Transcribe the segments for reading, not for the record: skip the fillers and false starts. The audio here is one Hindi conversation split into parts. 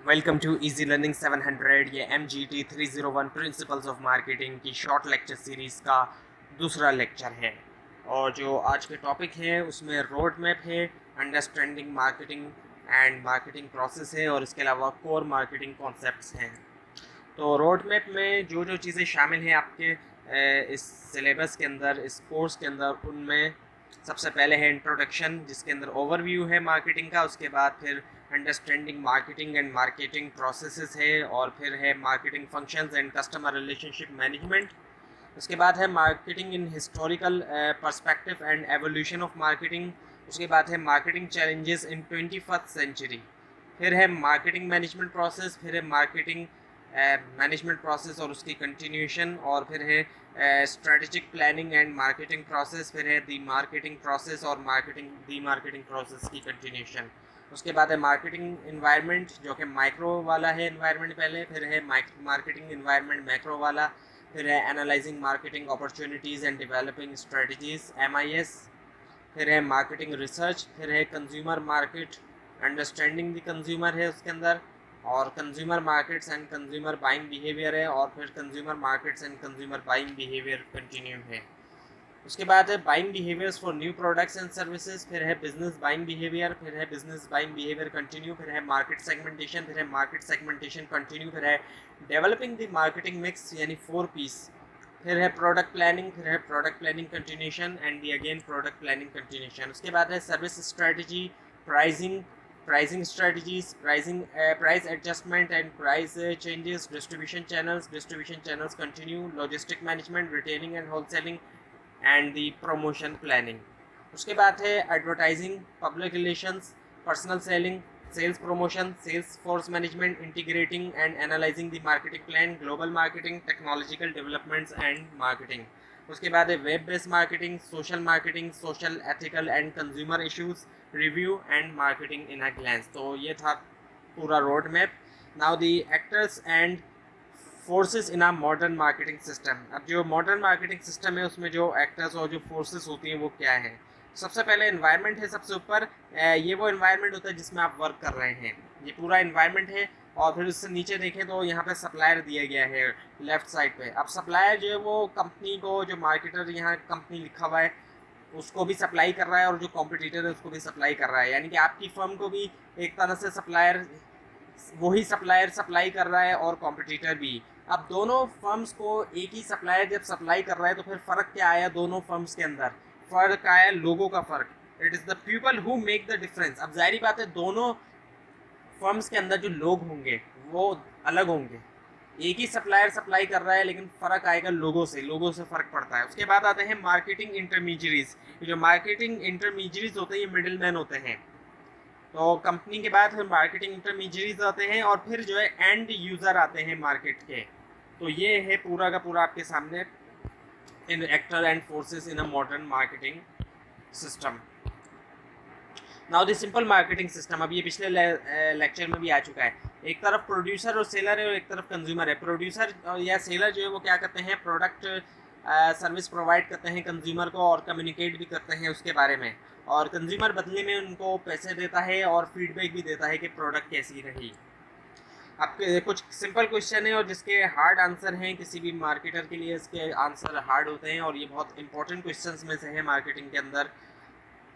Welcome to easy learning 700। ये MGT 301 प्रिंसिपल्स ऑफ मार्केटिंग की शॉर्ट लेक्चर सीरीज़ का दूसरा लेक्चर है। और जो आज के टॉपिक हैं उसमें रोड मैप है, understanding marketing and marketing process है, और इसके अलावा कोर मार्केटिंग कॉन्सेप्ट्स हैं। तो रोड मैप में जो जो चीज़ें शामिल हैं आपके इस सिलेबस के अंदर, इस कोर्स के अंदर, उनमें सबसे पहले है इंट्रोडक्शन, जिसके अंदर ओवरव्यू है मार्केटिंग का। उसके बाद फिर understanding marketing and marketing processes है, और फिर है marketing functions and customer relationship management. उसके बाद है marketing in historical perspective and evolution of marketing. उसके बाद है marketing challenges in 21st century. फिर है मार्केटिंग मैनेजमेंट प्रोसेस, फिर है मार्केटिंग मैनेजमेंट प्रोसेस और उसकी कंटिन्यूशन, और फिर है strategic planning and marketing process, फिर है दी मार्केटिंग प्रोसेस और मार्केटिंग दी मार्केटिंग प्रोसेस की कंटिन्यूशन। उसके बाद है मार्केटिंग इन्वायरमेंट, जो कि माइक्रो वाला है इन्वायरमेंट पहले, फिर है मार्केटिंग इन्वायरमेंट मैक्रो वाला, फिर है analysing marketing opportunities and developing strategies MIS, फिर है मार्केटिंग रिसर्च, फिर है consumer market understanding the consumer है उसके अंदर, और consumer markets and consumer buying behaviour है, और फिर consumer markets and consumer buying behaviour continue है। उसके बाद है buying behaviours for new products and services, फिर है बिजनेस बाइंग बिहेवियर, फिर है बिजनेस बाइंग बिहेवियर कंटिन्यू, फिर है मार्केट सेगमेंटेशन, फिर है मार्केट सेगमेंटेशन कंटिन्यू, फिर है डेवलपिंग द मार्केटिंग मिक्स यानी 4 P's, फिर है प्रोडक्ट प्लानिंग, फिर है product planning continuation and the again product planning continuation. उसके बाद है service strategy, pricing, pricing strategies, price adjustment and price changes, distribution channels continue, logistic management, retailing and wholesaling and the promotion planning. उसके बाद है advertising, public relations, personal selling, sales promotion, sales force management, integrating and analysing the marketing plan, global marketing, technological developments and marketing. उसके बाद है web based marketing, social ethical and consumer issues, review and marketing in a glance. तो ये था पूरा road map. Now the actors and forces in a modern marketing system. अब जो मॉडर्न मार्केटिंग सिस्टम है उसमें जो एक्टर्स और जो फोर्सेस होती हैं वो क्या है। सबसे पहले एनवायरनमेंट है सबसे ऊपर। ये वो एनवायरनमेंट होता है जिसमें आप वर्क कर रहे हैं, ये पूरा एनवायरनमेंट है। और फिर उससे नीचे देखें तो यहाँ पे सप्लायर दिया गया है लेफ्ट साइड पे। अब सप्लायर जो है वो कंपनी को, जो मार्केटर यहाँ कंपनी लिखा हुआ है, उसको भी सप्लाई कर रहा है, और जो कॉम्पिटिटर है उसको भी सप्लाई कर रहा है। यानी कि आपकी फर्म को भी एक तरह से सप्लायर, वही सप्लायर सप्लाई कर रहा है, और कॉम्पिटिटर भी। अब दोनों फर्म्स को एक ही सप्लायर जब सप्लाई कर रहा है तो फिर फ़र्क क्या आया दोनों फर्म्स के अंदर? फ़र्क आया लोगों का फ़र्क। It is the people who make the difference. अब जाहिर बात है दोनों फर्म्स के अंदर जो लोग होंगे वो अलग होंगे। एक ही सप्लायर सप्लाई कर रहा है लेकिन फ़र्क आएगा लोगों से, लोगों से फ़र्क पड़ता है। उसके बाद आते हैं मार्केटिंग इंटरमीडियरीज। जो मार्केटिंग इंटरमीडियरीज होते हैं ये मिडिल मैन होते हैं। तो कंपनी के बाद फिर मार्केटिंग इंटरमीडियरीज आते हैं, और फिर जो है एंड यूज़र आते हैं मार्केट के। तो ये है पूरा का पूरा आपके सामने इन actor and forces in a modern marketing system. Now the simple marketing system, अब ये पिछले लेक्चर में भी आ चुका है। एक तरफ प्रोड्यूसर और सेलर है, और एक तरफ कंज्यूमर है। प्रोड्यूसर या सेलर जो है वो क्या करते हैं, प्रोडक्ट सर्विस प्रोवाइड करते हैं कंज्यूमर को, और कम्युनिकेट भी करते हैं उसके बारे में। और कंज्यूमर बदले में उनको पैसे देता है और फीडबैक भी देता है कि प्रोडक्ट कैसी रही। आपके कुछ सिंपल क्वेश्चन है और जिसके हार्ड आंसर हैं किसी भी मार्केटर के लिए, इसके आंसर हार्ड होते हैं, और ये बहुत इंपॉर्टेंट क्वेश्चंस में से है मार्केटिंग के अंदर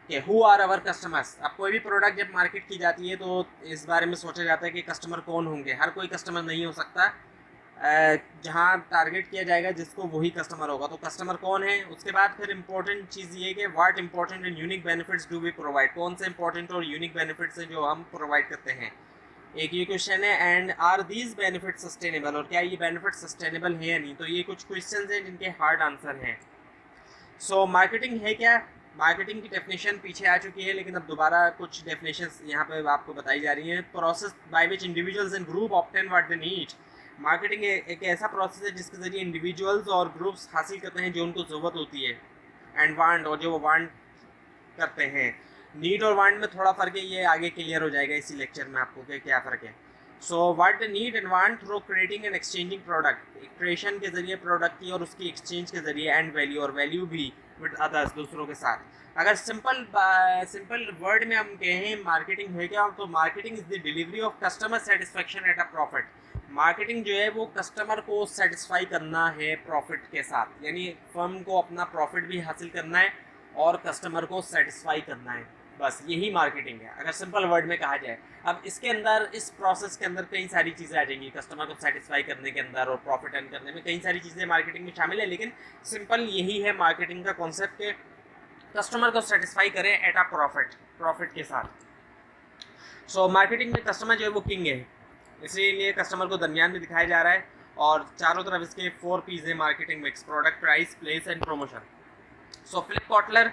कि हु आर आवर कस्टमर्स। अब कोई भी प्रोडक्ट जब मार्केट की जाती है तो इस बारे में सोचा जाता है कि कस्टमर कौन होंगे। हर कोई कस्टमर नहीं हो सकता, जहाँ टारगेट किया जाएगा जिसको वही कस्टमर होगा। तो कस्टमर कौन है, उसके बाद फिर इंपॉर्टेंट चीज़ ये कि what important and unique benefits do we provide. कौन से इंपॉर्टेंट और यूनिक बेनिफिट्स हैं जो हम प्रोवाइड करते हैं। एक ये क्वेश्चन है, and are these benefit sustainable, और क्या ये बेनिफिट सस्टेनेबल है या नहीं। तो ये कुछ क्वेश्चन हैं जिनके हार्ड आंसर हैं। सो मार्केटिंग है क्या। मार्केटिंग की डेफिनेशन पीछे आ चुकी है, लेकिन अब दोबारा कुछ डेफिनेशंस यहाँ पे आपको बताई जा रही हैं। Process by which individuals and group obtain what they need. Marketing एक ऐसा प्रोसेस है जिसके जरिए इंडिविजुअल्स और ग्रुप्स हासिल करते हैं जो उनको ज़रूरत होती है, एंड वांट, और जो वो वांट करते हैं। नीड और वांट में थोड़ा फ़र्क है, ये आगे क्लियर हो जाएगा इसी लेक्चर में आपको कि क्या फ़र्क है। So what the need and want through creating and exchanging product, creation के ज़रिए प्रोडक्ट की और उसकी एक्सचेंज के ज़रिए एंड वैल्यू, और वैल्यू भी विद अदर्स, दूसरों के साथ। अगर सिंपल वर्ड में हम कहें मार्केटिंग है क्या, तो marketing is the delivery of customer satisfaction at a profit. Marketing जो है वो कस्टमर को सेटिस्फाई करना है प्रॉफिट के साथ, यानी फर्म को अपना प्रॉफिट भी हासिल करना है और कस्टमर को सेटिस्फाई करना है, बस यही मार्केटिंग है अगर सिंपल वर्ड में कहा जाए। अब इसके अंदर, इस प्रोसेस के अंदर कई सारी चीज़ें आ जाएंगी, कस्टमर को सेटिस्फाई करने के अंदर और प्रॉफिट अर्न करने में कई सारी चीज़ें मार्केटिंग में शामिल है, लेकिन सिंपल यही है मार्केटिंग का कॉन्सेप्ट के कस्टमर को सेटिस्फाई करें एट अ प्रॉफिट के साथ। सो मार्केटिंग में कस्टमर जो है वो किंग है, इसीलिए कस्टमर को दरमियान में दिखाया जा रहा है, और चारों तरफ इसके 4 P's है marketing mix: product, price, place and promotion. So Philip Kotler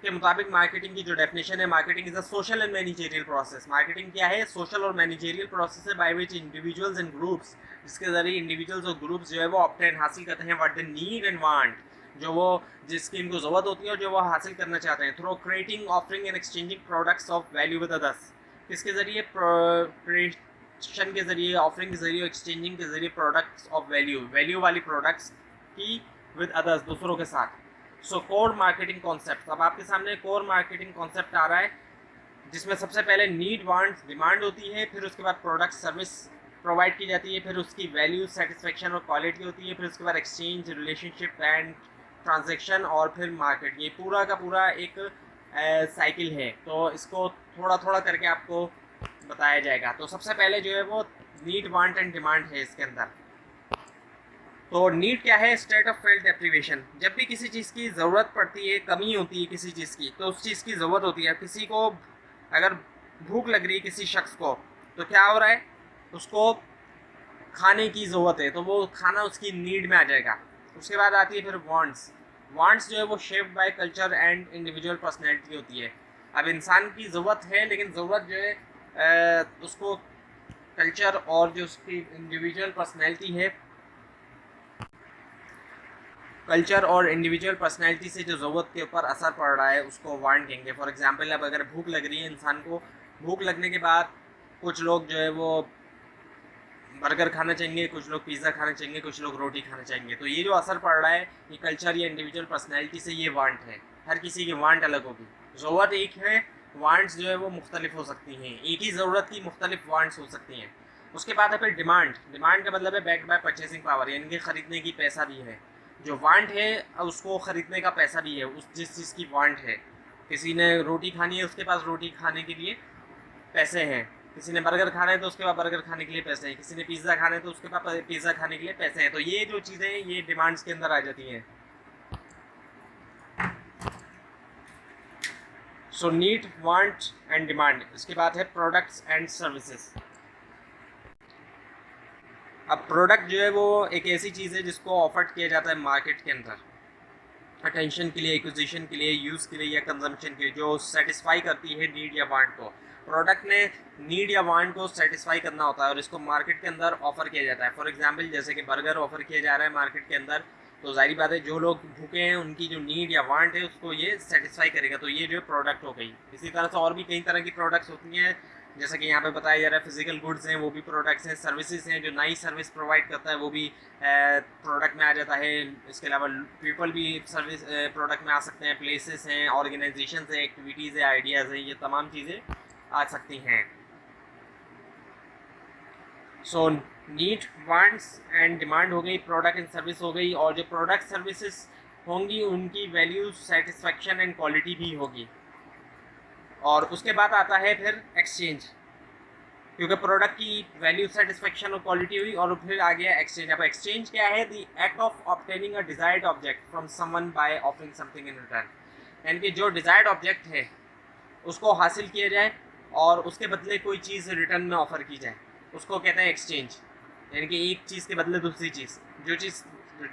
के मुताबिक मार्केटिंग की जो डेफिनेशन है, marketing is a social and managerial process. Marketing क्या है? सोशल और मैनेजरियल प्रोसेस है by which individuals and groups, जिसके जरिए इंडिविजुअल्स और ग्रुप्स जो है वो ऑब्टेन हासिल करते हैं what they need and want, जो वो जिसकी इनको ज़रूरत होती है और जो वो हासिल करना चाहते हैं, through creating, offering and exchanging products of value with others. किसके ज़रिए? क्रिएशन के ज़रिए, ऑफरिंग के ज़रिए, एक्सचेंजिंग के ज़रिए प्रोडक्ट्स ऑफ वैल्यू वाली प्रोडक्ट्स की विद अदर्स, दूसरों के साथ। सो कोर मार्केटिंग कॉन्सेप्ट, अब आपके सामने कोर मार्केटिंग कॉन्सेप्ट आ रहा है, जिसमें सबसे पहले नीड, वांट्स, डिमांड होती है, फिर उसके बाद प्रोडक्ट सर्विस प्रोवाइड की जाती है, फिर उसकी वैल्यू, सेटिस्फेक्शन और क्वालिटी होती है, फिर उसके बाद एक्सचेंज, रिलेशनशिप एंड ट्रांजैक्शन, और फिर मार्केट। ये पूरा का पूरा एक साइकिल है, तो इसको थोड़ा थोड़ा करके आपको बताया जाएगा। तो सबसे पहले जो है वो नीड, वांट एंड डिमांड है इसके अंदर। तो नीड क्या है? State of felt deprivation. जब भी किसी चीज़ की ज़रूरत पड़ती है, कमी होती है किसी चीज़ की, तो उस चीज़ की ज़रूरत होती है। किसी को अगर भूख लग रही है, किसी शख्स को, तो क्या हो रहा है? उसको खाने की ज़रूरत है, तो वो खाना उसकी नीड में आ जाएगा। उसके बाद आती है फिर वांट्स। वांट्स जो है वो shaped by culture and individual personality होती है। अब इंसान की ज़रूरत है, लेकिन ज़रूरत जो है उसको कल्चर और जो उसकी इंडिविजुअल पर्सनैलिटी है, कल्चर और इंडिविजुअल पर्सनैलिटी से जो ज़रूरत के ऊपर असर पड़ रहा है उसको वांट कहेंगे। फॉर एग्जांपल, अब अगर भूख लग रही है इंसान को, भूख लगने के बाद कुछ लोग जो है वो बर्गर खाना चाहेंगे, कुछ लोग पिज़्ज़ा खाना चाहेंगे, कुछ लोग रोटी खाना चाहेंगे। तो ये जो असर पड़ रहा है ये कल्चर या इंडिविजुअल पर्सनैलिटी से, ये वांट है। हर किसी की वांट अलग होगी, ज़रूरत एक है, वांट्स जो है वो मुख्तलिफ हो सकती हैं, एक ही ज़रूरत की मुख्तलिफ वांट्स हो सकती हैं। उसके बाद है फिर डिमांड। डिमांड का मतलब है बैक्ड बाय परचेसिंग पावर, यानी कि ख़रीदने की पैसा भी है। जो वांट है उसको ख़रीदने का पैसा भी है, उस जिस चीज़ की वांट है। किसी ने रोटी खानी है, उसके पास रोटी खाने के लिए पैसे हैं। किसी ने बर्गर खाना है तो उसके पास बर्गर खाने के लिए पैसे हैं। किसी ने पिज़्ज़ा खाना है तो उसके पास पिज़्ज़ा खाने के लिए पैसे हैं। तो ये जो चीज़ें हैं ये डिमांड्स के अंदर आ जाती हैं। So need, want and demand. इसके बाद है प्रोडक्ट्स एंड सर्विसेज। अब प्रोडक्ट जो है वो एक ऐसी चीज़ है जिसको ऑफर किया जाता है मार्केट के अंदर, अटेंशन के लिए, एक्विजिशन के लिए, यूज़ के लिए या कंजम्पशन के लिए, जो सेटिस्फाई करती है नीड या वांट को। प्रोडक्ट ने नीड या वांट को सेटिस्फाई करना होता है और इसको मार्केट के अंदर ऑफर किया जाता है। फॉर एग्जांपल, जैसे कि बर्गर ऑफर किया जा रहा है मार्केट के अंदर, तो जाहिर बात है जो लोग भूखे हैं उनकी जो नीड या वांट है उसको ये सेटिस्फाई करेगा। तो ये जो प्रोडक्ट हो गई। इसी तरह से और भी कई तरह की प्रोडक्ट्स होती हैं, जैसे कि यहाँ पे बताया जा रहा है फिजिकल गुड्स हैं, वो भी प्रोडक्ट्स हैं। सर्विसेज हैं, जो नई सर्विस प्रोवाइड करता है वो भी प्रोडक्ट में आ जाता है। इसके अलावा पीपल भी सर्विस प्रोडक्ट में आ सकते हैं। प्लेसेस हैं, ऑर्गेनाइजेशन हैं, एक्टिविटीज़ हैं, आइडियाज़ हैं, ये तमाम चीज़ें आ सकती हैं। So need, wants and demand हो गई, प्रोडक्ट एंड सर्विस हो गई, और जो प्रोडक्ट सर्विसेज होंगी उनकी वैल्यू, सेटिस्फेक्शन एंड क्वालिटी भी होगी। और उसके बाद आता है फिर एक्सचेंज, क्योंकि प्रोडक्ट की वैल्यू, सेटिस्फेक्शन और क्वालिटी हुई, और फिर आ गया एक्सचेंज। अब एक्सचेंज क्या है? The act of obtaining a desired object from someone by offering something in return, यानी कि जो डिजायर्ड ऑब्जेक्ट है उसको हासिल किया जाए और उसके बदले कोई चीज़ रिटर्न में ऑफर की जाए, उसको कहते हैं एक्सचेंज। यानी कि एक चीज़ के बदले दूसरी चीज़, जो चीज़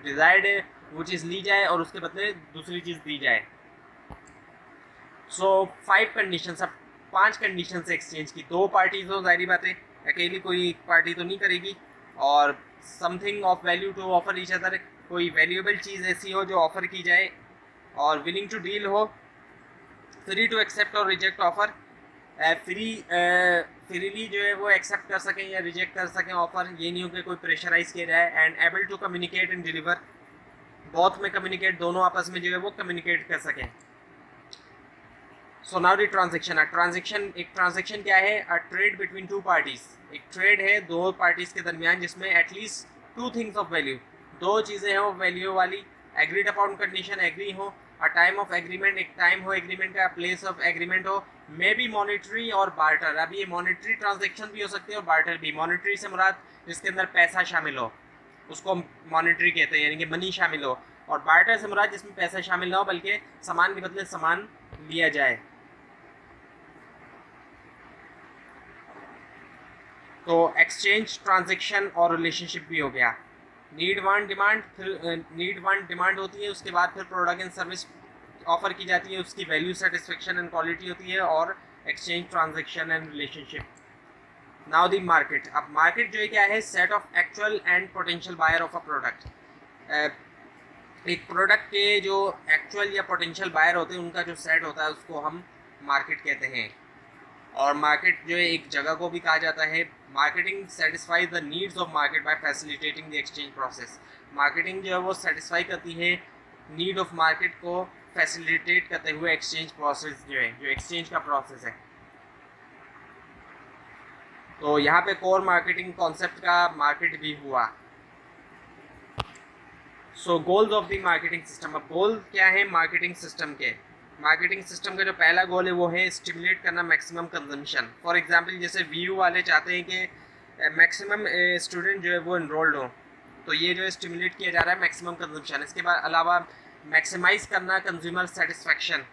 डिजायर्ड है वो चीज़ ली जाए और उसके बदले दूसरी चीज़ दी जाए। सो 5 कंडीशंस। अब 5 कंडीशन से एक्सचेंज की। 2 पार्टीज हो, जाहिर बात है अकेली कोई पार्टी तो नहीं करेगी, और something of value to offer each other, कोई वैल्यूएबल चीज़ ऐसी हो जो ऑफर की जाए, और विलिंग टू डील हो, फ्री टू एक्सेप्ट और रिजेक्ट ऑफर, फ्रीली जो है वो एक्सेप्ट कर सकें या रिजेक्ट कर सकें ऑफर, ये नहीं हो कि कोई प्रेशराइज किया जाए। And able to communicate and deliver, both में कम्युनिकेट, दोनों आपस में जो है वो कम्युनिकेट कर सकें। So now the transaction. एक ट्रांजेक्शन क्या है? A trade between two parties. एक ट्रेड है दो पार्टीज के दरमियान जिसमें at least two things of value, दो चीज़ें हैं वो वैल्यू वाली, एग्रीड अपॉन कंडीशन एग्री हो, अ टाइम ऑफ एग्रीमेंट, एक टाइम हो एग्रीमेंट का, प्लेस ऑफ एग्रीमेंट हो, मे बी मॉनिटरी और बार्टर। अब ये मॉनिटरी ट्रांजेक्शन भी हो सकती है और बार्टर भी। मॉनिटरी से मुराद जिसके अंदर पैसा शामिल हो उसको मॉनिटरी कहते हैं, यानी कि मनी शामिल हो। और बार्टर से मुराद जिसमें पैसा शामिल ना हो बल्कि सामान के बदले सामान लिया जाए। तो एक्सचेंज, ट्रांजेक्शन और रिलेशनशिप भी हो गया। नीड वांट डिमांड, फिर नीड वांट डिमांड होती है, उसके बाद फिर प्रोडक्ट एंड सर्विस ऑफर की जाती है, उसकी वैल्यू, सेटिस्फेक्शन एंड क्वालिटी होती है, और exchange, transaction and relationship. Now the market. अब मार्केट जो है क्या है? Set of actual and potential buyer of a product. एक प्रोडक्ट के जो एक्चुअल या पोटेंशियल बायर होते हैं उनका जो सेट होता है उसको हम मार्केट कहते हैं। और मार्केट जो है एक जगह को भी कहा जाता है। Marketing satisfy the needs of market by facilitating the exchange process. Marketing जो है वो सेटिस्फाई करती है नीड ऑफ मार्केट को फैसिलिटेट करते हुए एक्सचेंज प्रोसेस जो है, जो एक्सचेंज का प्रोसेस है। तो यहाँ पे कोर मार्केटिंग कॉन्सेप्ट का मार्केट भी हुआ। सो goals of the marketing system. अब गोल क्या है मार्केटिंग सिस्टम के? मार्केटिंग सिस्टम का जो पहला गोल है वो है स्टिमुलेट करना मैक्सिमम कंजम्पशन। फॉर एग्जांपल जैसे वीयू वाले चाहते हैं कि मैक्सिमम स्टूडेंट जो है वो इनरोल्ड हो, तो ये जो है स्टिमुलेट किया जा रहा है मैक्सिमम कंजम्पशन। इसके बाद अलावा मैक्सिमाइज करना कंज्यूमर सेटिस्फेक्शन,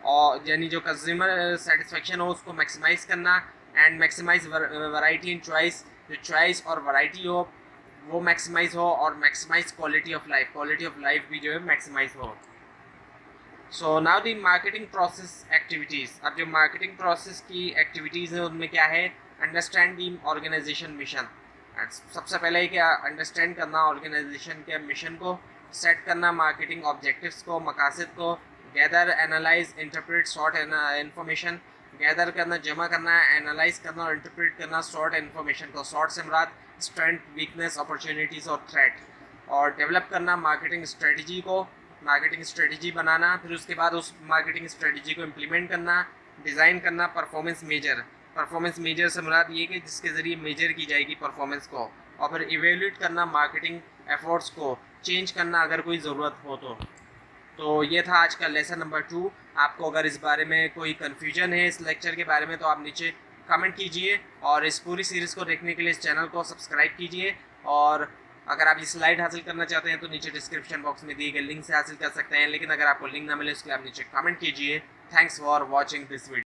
और यानी जो कंज्यूमर सेटिस्फेक्शन हो उसको मैक्सिमाइज करना। And maximise variety and choice, जो चॉइस और वैरायटी हो वो मैक्सिमाइज हो, और maximise quality of life, quality of life भी जो है मैक्सिमाइज हो। So now the marketing process activities. अब जो मार्केटिंग प्रोसेस की एक्टिविटीज़ हैं उनमें क्या है? Understand the organisation mission. सबसे पहले क्या? अंडरस्टैंड करना ऑर्गेनाइजेशन के मिशन को, सेट करना मार्केटिंग ऑब्जेक्टिव्स को, मकासद को, gather, analyse, interpret, sort information. Gather करना, जमा करना, एनालाइज करना और इंटरप्रेट करना सॉर्ट इन्फॉर्मेशन को। सॉर्ट से मुराद स्ट्रेंथ, वीकनेस, अपॉर्चुनिटीज़ और थ्रेट। और डेवलप करना मार्केटिंग स्ट्रेटजी को, मार्केटिंग स्ट्रेटजी बनाना, फिर उसके बाद उस मार्केटिंग स्ट्रेटजी को इम्प्लीमेंट करना, डिज़ाइन करना। परफॉर्मेंस मेजर, परफॉर्मेंस मेजर से मुराद ये कि जिसके ज़रिए मेजर की जाएगी परफॉर्मेंस को। और फिर इवेल्यूएट करना मार्केटिंग एफर्ट्स को, चेंज करना अगर कोई ज़रूरत हो तो ये था आज का लेसन नंबर 2। आपको अगर इस बारे में कोई कन्फ्यूजन है इस लेक्चर के बारे में तो आप नीचे कमेंट कीजिए, और इस पूरी सीरीज़ को देखने के लिए इस चैनल को सब्सक्राइब कीजिए। और अगर आप ये स्लाइड हासिल करना चाहते हैं तो नीचे डिस्क्रिप्शन बॉक्स में दिए गए लिंक से हासिल कर सकते हैं, लेकिन अगर आपको लिंक ना मिले उसके लिए आप नीचे कमेंट कीजिए। Thanks for watching this video.